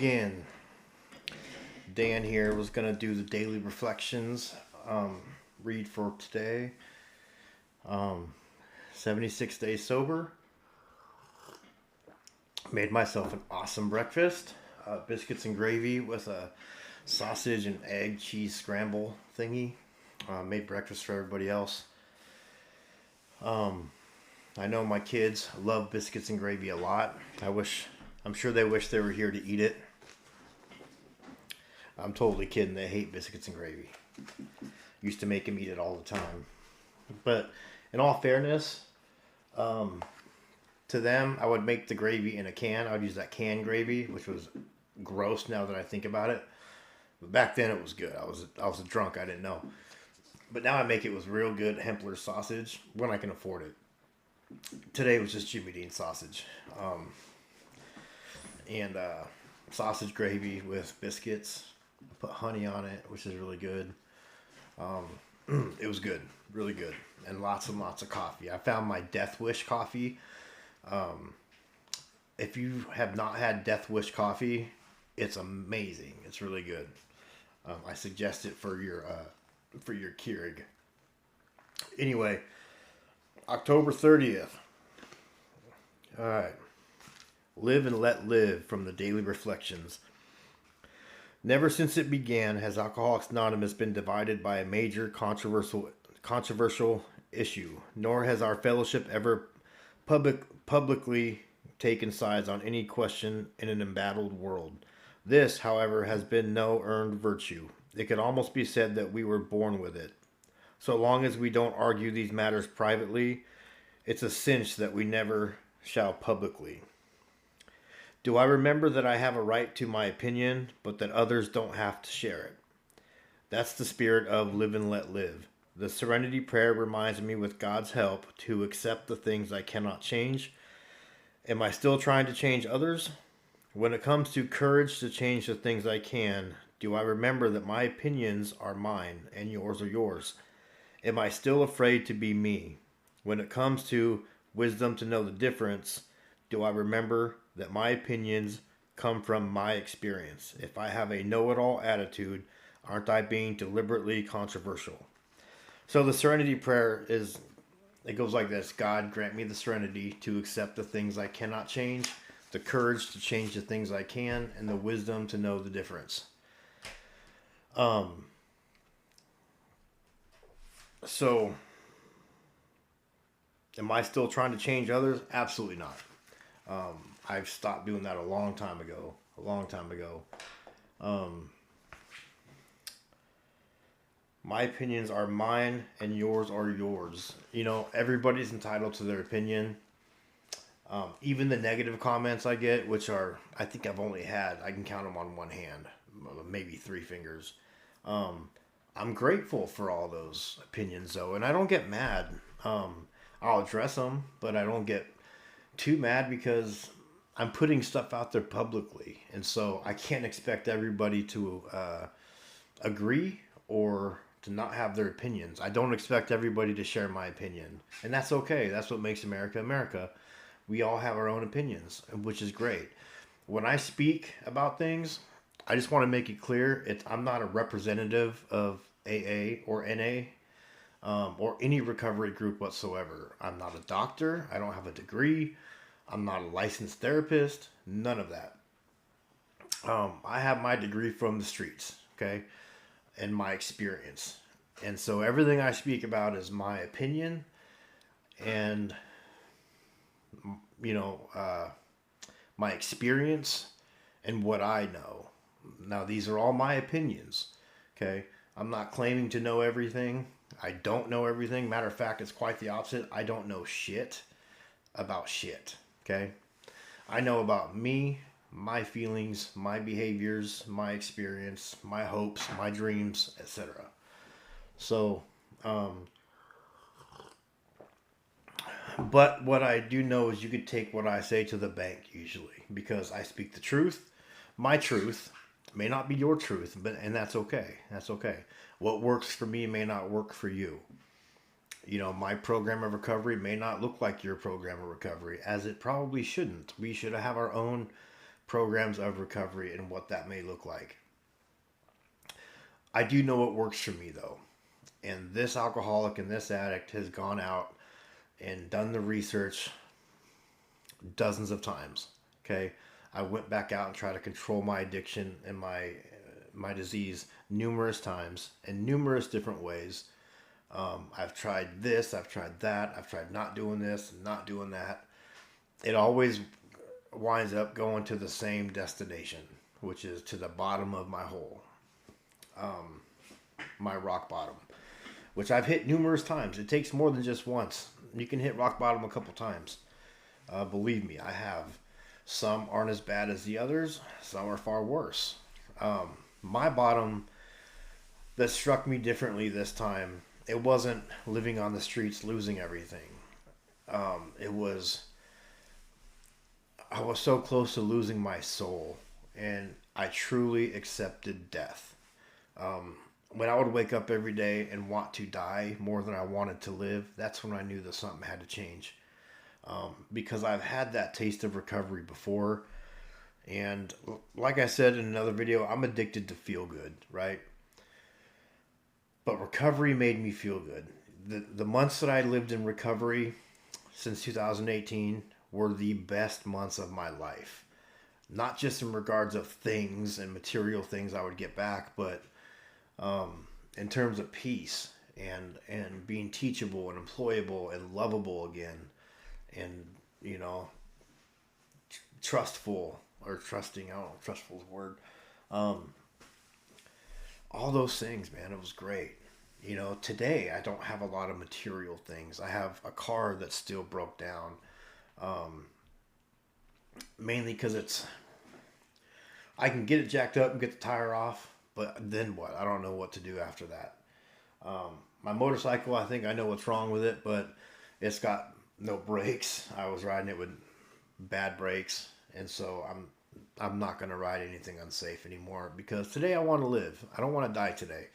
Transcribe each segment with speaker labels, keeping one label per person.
Speaker 1: again. Dan here was going to do the daily reflections read for today. 76 days sober. Made myself an awesome breakfast. Biscuits and gravy with a sausage and egg cheese scramble thingy. Made breakfast for everybody else. I know my kids love biscuits and gravy a lot. I'm sure they wish they were here to eat it. I'm totally kidding. They hate biscuits and gravy. Used to make them eat it all the time. But in all fairness, to them, I would make the gravy in a can. I would use that canned gravy, which was gross now that I think about it. But back then it was good. I was a drunk. I didn't know. But now I make it with real good Hempler sausage when I can afford it. Today was just Jimmy Dean sausage. And sausage gravy with biscuits. I put honey on it, which is really good. It was good. Really good. And lots of coffee. I found my Death Wish coffee. If you have not had Death Wish coffee, it's amazing. It's really good. I suggest it for your Keurig. Anyway, October 30th. All right. Live and let live from the Daily Reflections. Never since it began has Alcoholics Anonymous been divided by a major controversial issue, nor has our fellowship ever publicly taken sides on any question in an embattled world. This, however, has been no earned virtue. It could almost be said that we were born with it. So long as we don't argue these matters privately, it's a cinch that we never shall publicly. Do I remember that I have a right to my opinion, but that others don't have to share it? That's the spirit of live and let live. The Serenity Prayer reminds me, with God's help, to accept the things I cannot change. Am I still trying to change others? When it comes to courage to change the things I can, do I remember that my opinions are mine and yours are yours? Am I still afraid to be me? When it comes to wisdom to know the difference, do I remember that my opinions come from my experience? If I have a know-it-all attitude, aren't I being deliberately controversial? So the Serenity Prayer it goes like this. God, grant me the serenity to accept the things I cannot change, the courage to change the things I can, and the wisdom to know the difference. So, am I still trying to change others? Absolutely not. I've stopped doing that a long time ago. My opinions are mine and yours are yours. You know, everybody's entitled to their opinion. Even the negative comments I get, which I think I can count them on one hand, maybe three fingers. I'm grateful for all those opinions though, and I don't get mad. I'll address them, but I don't get too mad because I'm putting stuff out there publicly, and so I can't expect everybody to agree or to not have their opinions. I don't expect everybody to share my opinion, and that's okay. That's what makes America America. We all have our own opinions, which is great. When I speak about things, I just want to make it clear, I'm not a representative of AA or NA or any recovery group whatsoever. I'm not a doctor. I don't have a degree. I'm not a licensed therapist. None of that. I have my degree from the streets, okay, and my experience. And so everything I speak about is my opinion and, my experience and what I know. Now, these are all my opinions, okay? I'm not claiming to know everything. I don't know everything. Matter of fact, it's quite the opposite. I don't know shit about shit, okay? I know about me, my feelings, my behaviors, my experience, my hopes, my dreams, etc. So, but what I do know is you could take what I say to the bank usually, because I speak the truth. My truth may not be your truth, and that's okay. That's okay. What works for me may not work for you. My program of recovery may not look like your program of recovery, as it probably shouldn't. We should have our own programs of recovery and what that may look like. I do know what works for me though. And this alcoholic and this addict has gone out and done the research dozens of times. Okay. I went back out and tried to control my addiction and my disease numerous times in numerous different ways. I've tried this, I've tried that, I've tried not doing this and not doing that. It always winds up going to the same destination, which is to the bottom of my hole, my rock bottom, which I've hit numerous times. It takes more than just once. You can hit rock bottom a couple times. Believe me, I have. Some aren't as bad as the others. Some are far worse. My bottom that struck me differently this time, it wasn't living on the streets, losing everything. It was, I was so close to losing my soul, and I truly accepted death. When I would wake up every day and want to die more than I wanted to live, that's when I knew that something had to change. Because I've had that taste of recovery before. And like I said in another video, I'm addicted to feel good, right? But recovery made me feel good. The months that I lived in recovery since 2018 were the best months of my life. Not just in regards of things and material things I would get back, but in terms of peace and being teachable and employable and lovable again, and trustful or trusting. I don't know, trustful is a word. All those things, man, it was great. Today I don't have a lot of material things. I have a car that still broke down, mainly because I can get it jacked up and get the tire off, but then what? I don't know what to do after that. My motorcycle, I think I know what's wrong with it, but it's got no brakes. I was riding it with bad brakes, and so I'm not going to ride anything unsafe anymore, because today I want to live. I don't want to die today.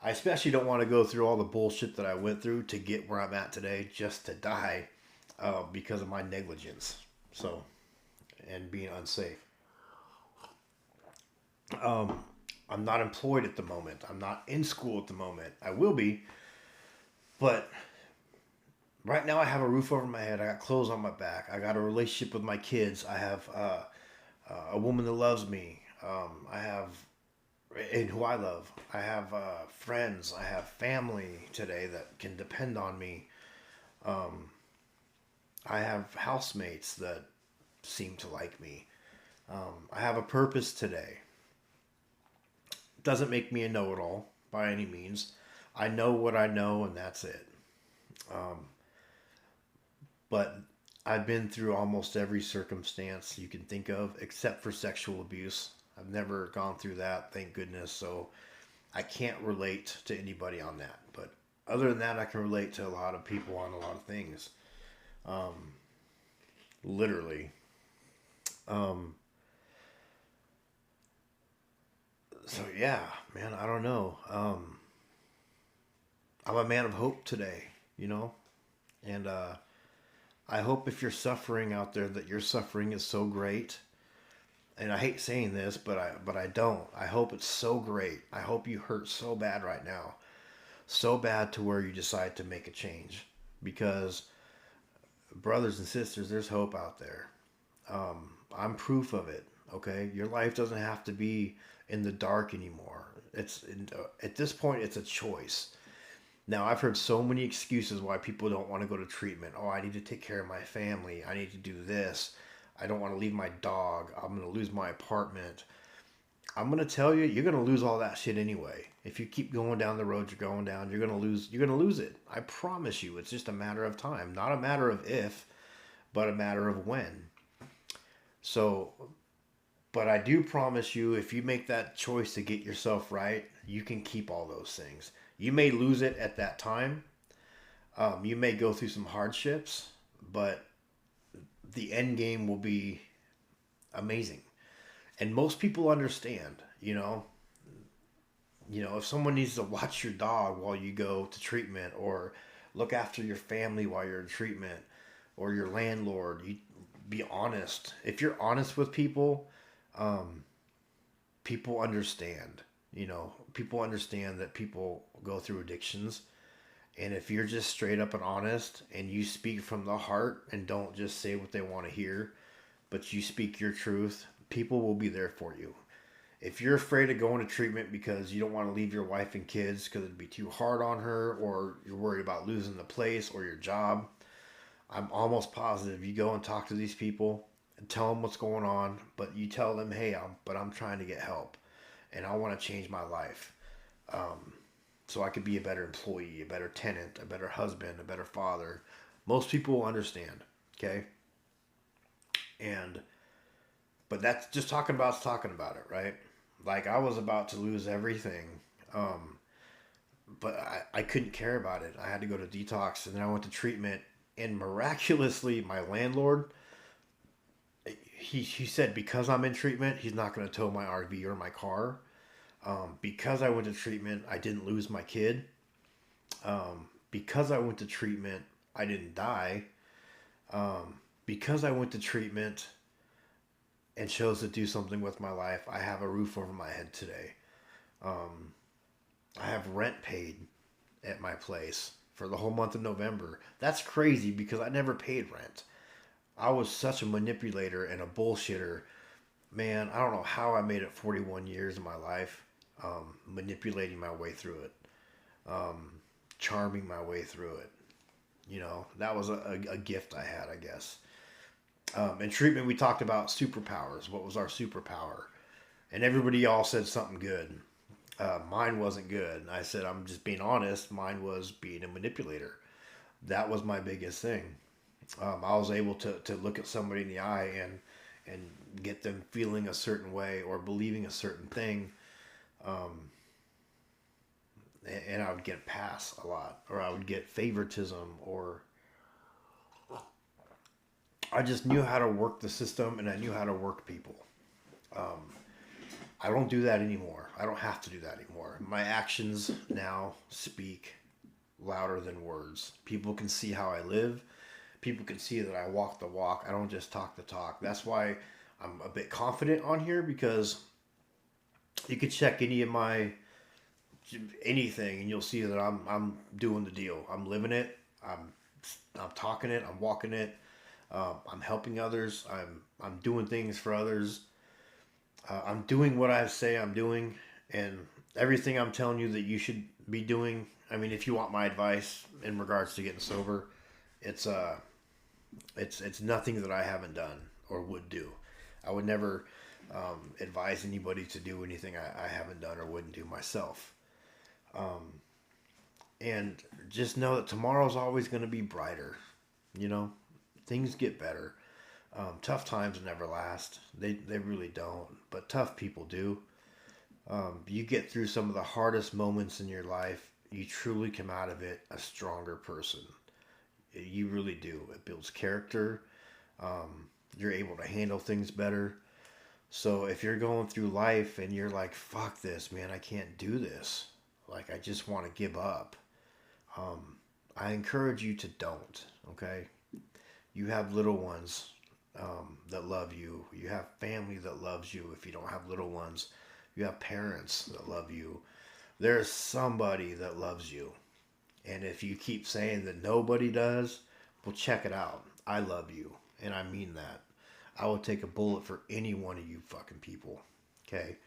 Speaker 1: I especially don't want to go through all the bullshit that I went through to get where I'm at today just to die because of my negligence. So, and being unsafe. I'm not employed at the moment. I'm not in school at the moment. I will be, but right now I have a roof over my head. I got clothes on my back. I got a relationship with my kids. I have a woman that loves me. I have, and who I love. I have friends. I have family today that can depend on me. I have housemates that seem to like me. I have a purpose today. Doesn't make me a know-it-all by any means. I know what I know, and that's it. But I've been through almost every circumstance you can think of, except for sexual abuse. I've never gone through that, thank goodness. So I can't relate to anybody on that. But other than that, I can relate to a lot of people on a lot of things. Literally. So yeah, man, I don't know. I'm a man of hope today, and I hope if you're suffering out there that your suffering is so great. And I hate saying this, but I don't. I hope it's so great. I hope you hurt so bad right now, so bad to where you decide to make a change. Because brothers and sisters, there's hope out there. I'm proof of it. Okay, your life doesn't have to be in the dark anymore. At this point, it's a choice. Now, I've heard so many excuses why people don't want to go to treatment. Oh, I need to take care of my family. I need to do this. I don't want to leave my dog. I'm going to lose my apartment. I'm going to tell you, you're going to lose all that shit anyway. If you keep going down the road you're going down, you're going to lose it. I promise you. It's just a matter of time. Not a matter of if, but a matter of when. So, but I do promise you, if you make that choice to get yourself right, you can keep all those things. You may lose it at that time. You may go through some hardships, but the end game will be amazing. And most people understand, if someone needs to watch your dog while you go to treatment, or look after your family while you're in treatment, or your landlord, you be honest. If you're honest with people, people understand. People understand that people go through addictions. And if you're just straight up and honest and you speak from the heart and don't just say what they want to hear, but you speak your truth, people will be there for you. If you're afraid of going to treatment because you don't want to leave your wife and kids because it'd be too hard on her, or you're worried about losing the place or your job, I'm almost positive you go and talk to these people and tell them what's going on, but you tell them, hey, I'm trying to get help and I want to change my life. So I could be a better employee, a better tenant, a better husband, a better father. Most people will understand. Okay. And, but that's just talking about it, right? Like I was about to lose everything. But I couldn't care about it. I had to go to detox, and then I went to treatment, and miraculously my landlord, he said because I'm in treatment, he's not going to tow my RV or my car. Because I went to treatment, I didn't lose my kid. Because I went to treatment, I didn't die. Because I went to treatment and chose to do something with my life, I have a roof over my head today. I have rent paid at my place for the whole month of November. That's crazy because I never paid rent. I was such a manipulator and a bullshitter. Man, I don't know how I made it 41 years of my life, manipulating my way through it, charming my way through it. That was a gift I had, I guess. In treatment, we talked about superpowers. What was our superpower? And everybody all said something good. Mine wasn't good. I said, I'm just being honest. Mine was being a manipulator. That was my biggest thing. I was able to look at somebody in the eye and get them feeling a certain way or believing a certain thing. And I would get a pass a lot, or I would get favoritism, or I just knew how to work the system and I knew how to work people. I don't do that anymore. I don't have to do that anymore. My actions now speak louder than words. People can see how I live. People can see that I walk the walk. I don't just talk the talk. That's why I'm a bit confident on here, because you could check any of my anything and you'll see that I'm doing the deal. I'm living it. I'm talking it. I'm walking it. I'm helping others. I'm doing things for others. I'm doing what I say I'm doing, and everything I'm telling you that you should be doing. I mean, if you want my advice in regards to getting sober, it's nothing that I haven't done or would do. I would never advise anybody to do anything I haven't done or wouldn't do myself. And just know that tomorrow's always going to be brighter. Things get better. Tough times never last. They really don't. But tough people do. You get through some of the hardest moments in your life, you truly come out of it a stronger person. You really do. It builds character. You're able to handle things better. So if you're going through life and you're like, fuck this, man, I can't do this. Like, I just want to give up. I encourage you to don't, okay? You have little ones that love you. You have family that loves you. If you don't have little ones, you have parents that love you. There's somebody that loves you. And if you keep saying that nobody does, well, check it out. I love you. And I mean that. I will take a bullet for any one of you fucking people. Okay?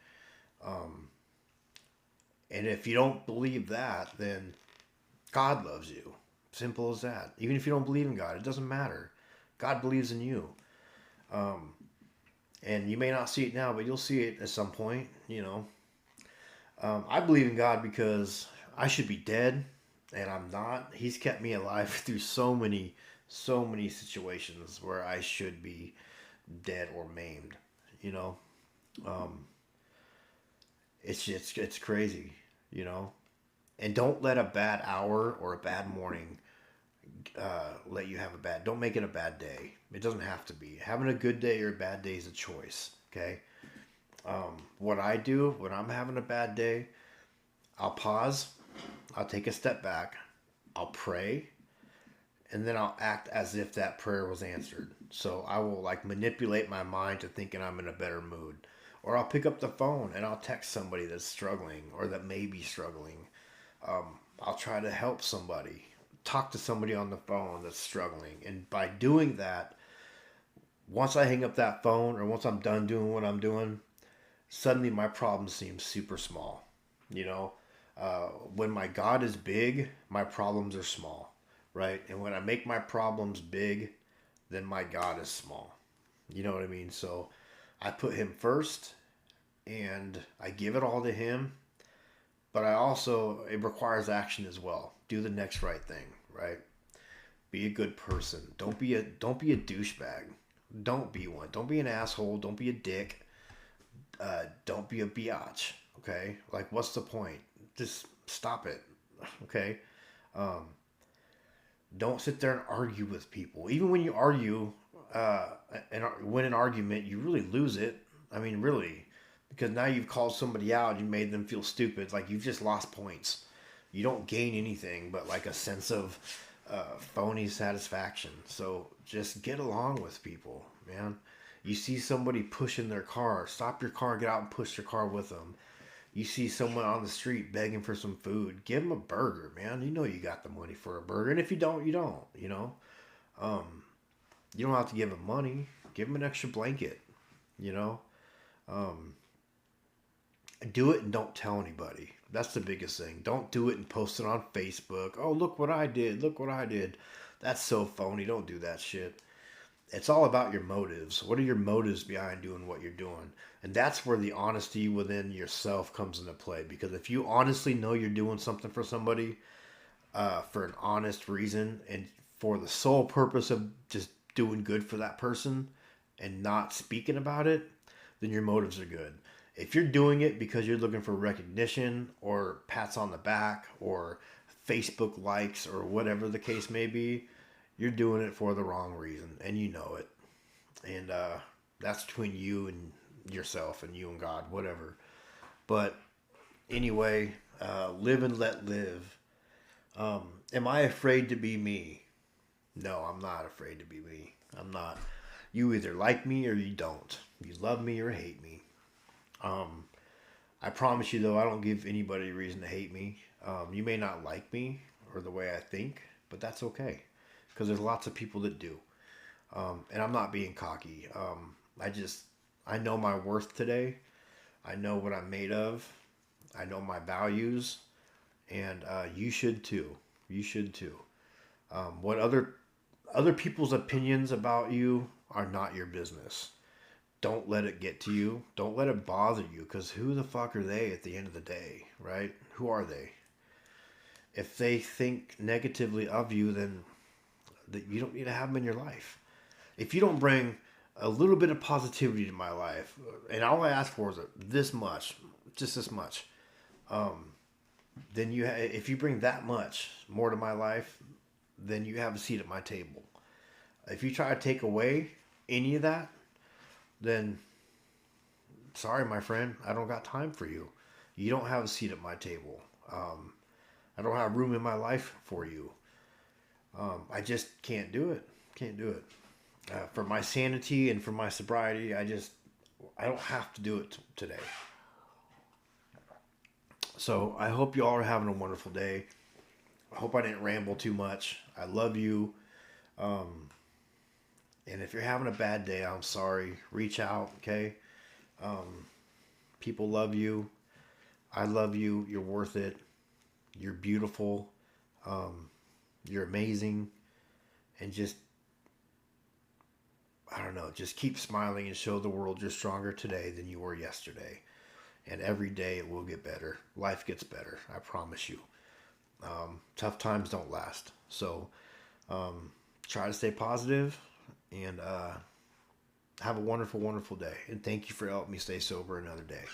Speaker 1: And if you don't believe that, then God loves you. Simple as that. Even if you don't believe in God, it doesn't matter. God believes in you. And you may not see it now, but you'll see it at some point, I believe in God because I should be dead, and I'm not. He's kept me alive through so many situations where I should be dead or maimed, It's crazy, And don't let a bad hour or a bad morning let you have don't make it a bad day. It doesn't have to be. Having a good day or a bad day is a choice, okay? What I do when I'm having a bad day, I'll pause, I'll take a step back, I'll pray, and then I'll act as if that prayer was answered. So I will manipulate my mind to thinking I'm in a better mood. Or I'll pick up the phone and I'll text somebody that's struggling or that may be struggling. I'll try to help somebody, talk to somebody on the phone that's struggling. And by doing that, once I hang up that phone or once I'm done doing what I'm doing, suddenly my problem seems super small. You know, when my God is big, my problems are small, right? And when I make my problems big, then my God is small. You know what I mean? So I put him first and I give it all to him, but I also, it requires action as well. Do the next right thing, right? Be a good person. Don't be a douchebag. Don't be one. Don't be an asshole. Don't be a dick. Don't be a biatch. Okay? Like, what's the point? Just stop it. Okay? Um, don't sit there and argue with people. Even when you argue, and win an argument, you really lose it. I mean, really, because now you've called somebody out, you made them feel stupid. Like, you've just lost points. You don't gain anything but like a sense of phony satisfaction. So just get along with people, man. You see somebody pushing their car, stop your car, get out and push your car with them. You see someone on the street begging for some food, give them a burger, man. You know you got the money for a burger, and if you don't, you don't. You know, you don't have to give them money. Give them an extra blanket. You know, um, do it and don't tell anybody. That's the biggest thing. Don't do it and post it on Facebook. Oh, look what I did. Look what I did. That's so phony. Don't do that shit. It's all about your motives. What are your motives behind doing what you're doing? And that's where the honesty within yourself comes into play. Because if you honestly know you're doing something for somebody for an honest reason and for the sole purpose of just doing good for that person and not speaking about it, then your motives are good. If you're doing it because you're looking for recognition or pats on the back or Facebook likes or whatever the case may be, you're doing it for the wrong reason and you know it. And that's between you and yourself and you and God, whatever. But anyway, live and let live. Am I afraid to be me? No, I'm not afraid to be me. I'm not. You either like me or you don't. You love me or hate me. I promise you though, I don't give anybody a reason to hate me. You may not like me or the way I think, but that's okay. Because there's lots of people that do. And I'm not being cocky. I know my worth today. I know what I'm made of. I know my values. And you should too. You should too. What other people's opinions about you are not your business. Don't let it get to you. Don't let it bother you, because who the fuck are they at the end of the day, right? Who are they? If they think negatively of you, then that you don't need to have them in your life. If you don't bring a little bit of positivity to my life, and all I ask for is this much, just this much, then if you bring that much more to my life, then you have a seat at my table. If you try to take away any of that, then sorry, my friend, I don't got time for you. You don't have a seat at my table. I don't have room in my life for you. I just can't do it. Can't do it. For my sanity and for my sobriety, I don't have to do it today. So I hope you all are having a wonderful day. I hope I didn't ramble too much. I love you. And if you're having a bad day, I'm sorry. Reach out, okay? People love you. I love you. You're worth it. You're beautiful. You're amazing. And just, I don't know, just keep smiling and show the world you're stronger today than you were yesterday. And every day it will get better. Life gets better. I promise you. Tough times don't last. So try to stay positive and have a wonderful, wonderful day. And thank you for helping me stay sober another day.